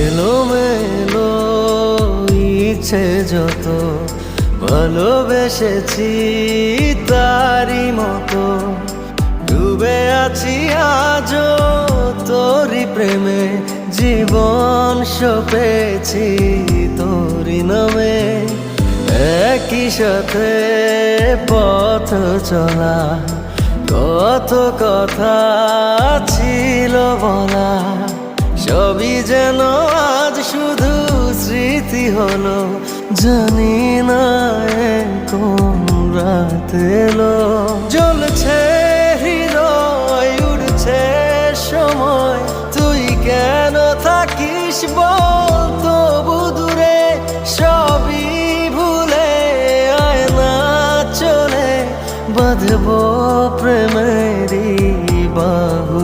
এলোমেলো ইচ্ছে যত ভালোবেসেছি তারই মতো ডুবে আছি আজও তোরই প্রেমে, জীবন সপেছি তোরই নামে। একই সাথে পথ চলা, কত কথা ছিল বলা, সবই যেন আজ শুধু স্মৃতি হলো। জানি না কোন রাত এলো, জ্বলছে হৃদয়, উড়ছে সময়, তুই কেন থাকিস বল তবু দূরে। সবই ভুলে আয় না চলে, বাঁধবো প্রেমেরই বাহু।